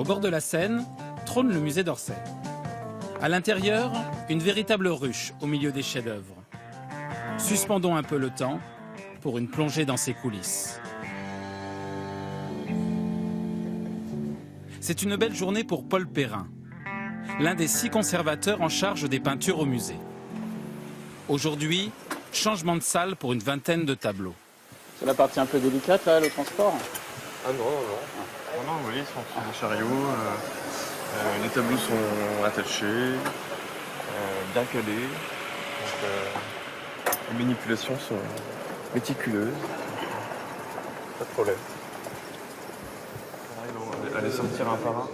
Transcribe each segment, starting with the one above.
bord de la Seine trône le musée d'Orsay. À l'intérieur, une véritable ruche au milieu des chefs-d'œuvre. Suspendons un peu le temps pour une plongée dans ses coulisses. C'est une belle journée pour Paul Perrin, l'un des 6 conservateurs en charge des peintures au musée. Aujourd'hui, changement de salle pour une vingtaine de tableaux. C'est la partie un peu délicate, là, le transport? Ah non, non, non. Non, non, oui, ils sont sur des chariots. Les tableaux sont attachés, bien calés. Donc, les manipulations sont méticuleuses. Pas de problème. On arrive à les sortir un par un.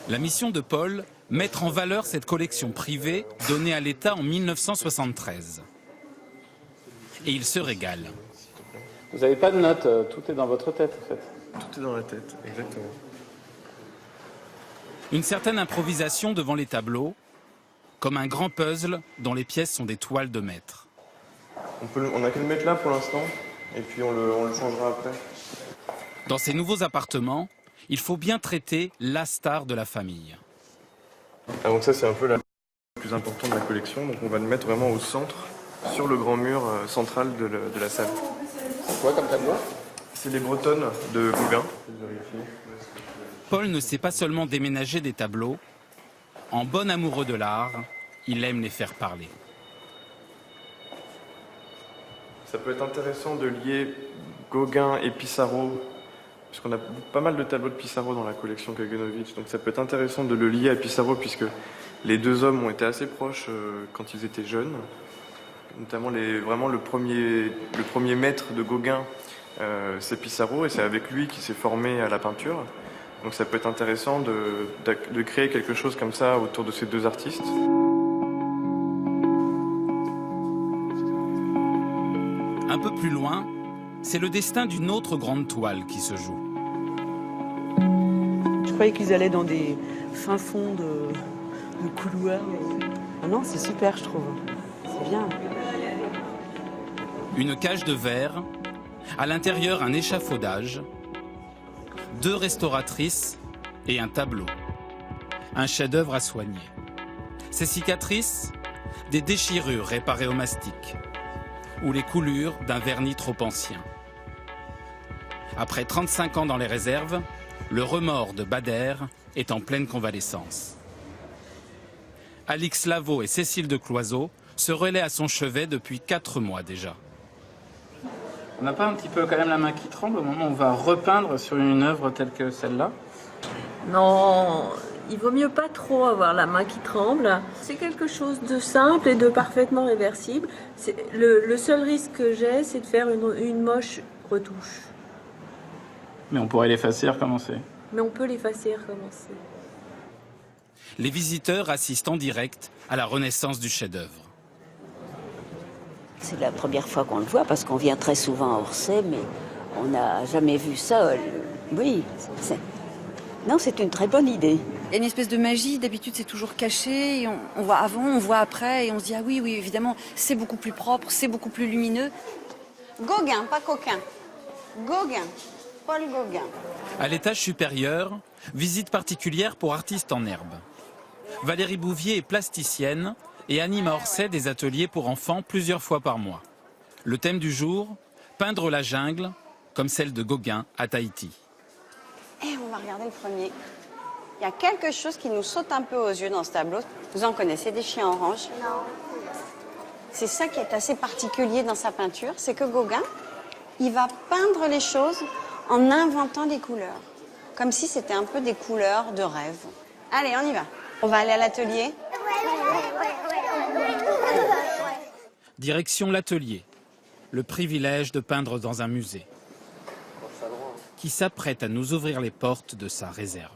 La mission de Paul, mettre en valeur cette collection privée donnée à l'État en 1973. Et il se régale. Vous n'avez pas de notes, tout est dans votre tête, en fait. Tout est dans la tête, exactement. Une certaine improvisation devant les tableaux, comme un grand puzzle dont les pièces sont des toiles de maître. On n'a qu'à le mettre là pour l'instant, et puis on le changera après. Dans ces nouveaux appartements, il faut bien traiter la star de la famille. Ah, donc ça, c'est un peu la plus importante de la collection. Donc on va le mettre vraiment au centre, sur le grand mur central de la salle. C'est quoi comme tableau? C'est les Bretonnes de Gauguin. Paul ne sait pas seulement déménager des tableaux. En bon amoureux de l'art, il aime les faire parler. Ça peut être intéressant de lier Gauguin et Pissarro, puisqu'on a pas mal de tableaux de Pissarro dans la collection Kaganovich. Donc ça peut être intéressant de le lier à Pissarro, puisque les deux hommes ont été assez proches quand ils étaient jeunes. Notamment vraiment le premier maître de Gauguin, c'est Pissarro, et c'est avec lui qu'il s'est formé à la peinture. Donc ça peut être intéressant de créer quelque chose comme ça autour de ces deux artistes. Un peu plus loin, c'est le destin d'une autre grande toile qui se joue. Je croyais qu'ils allaient dans des fins fonds de couloirs. Ah non, c'est super, je trouve. C'est bien. Une cage de verre, à l'intérieur un échafaudage, 2 restauratrices et un tableau. Un chef-d'œuvre à soigner. Ces cicatrices, des déchirures réparées au mastic ou les coulures d'un vernis trop ancien. Après 35 ans dans les réserves, le remords de Bader est en pleine convalescence. Alix Lavaux et Cécile de Cloiseau se relaient à son chevet depuis 4 mois déjà. On n'a pas un petit peu quand même la main qui tremble au moment où on va repeindre sur une œuvre telle que celle-là? Non, il vaut mieux pas trop avoir la main qui tremble. C'est quelque chose de simple et de parfaitement réversible. Le seul risque que j'ai, c'est de faire une moche retouche. Mais on pourrait l'effacer et recommencer. Mais on peut l'effacer et recommencer. Les visiteurs assistent en direct à la renaissance du chef-d'œuvre. C'est la première fois qu'on le voit parce qu'on vient très souvent à Orsay, mais on n'a jamais vu ça. Oui, non, c'est une très bonne idée. Il y a une espèce de magie, d'habitude c'est toujours caché, et on voit avant, on voit après, et on se dit ah oui, évidemment, c'est beaucoup plus propre, c'est beaucoup plus lumineux. Gauguin, pas Coquin. Gauguin, Paul Gauguin. À l'étage supérieur, visite particulière pour artistes en herbe. Valérie Bouvier est plasticienne et anime à Orsay des ateliers pour enfants plusieurs fois par mois. Le thème du jour, peindre la jungle, comme celle de Gauguin à Tahiti. Et on va regarder le premier. Il y a quelque chose qui nous saute un peu aux yeux dans ce tableau. Vous en connaissez des chiens oranges? Non. C'est ça qui est assez particulier dans sa peinture, c'est que Gauguin, il va peindre les choses en inventant des couleurs. Comme si c'était un peu des couleurs de rêve. Allez, on y va. On va aller à l'atelier. Direction l'atelier, le privilège de peindre dans un musée, qui s'apprête à nous ouvrir les portes de sa réserve.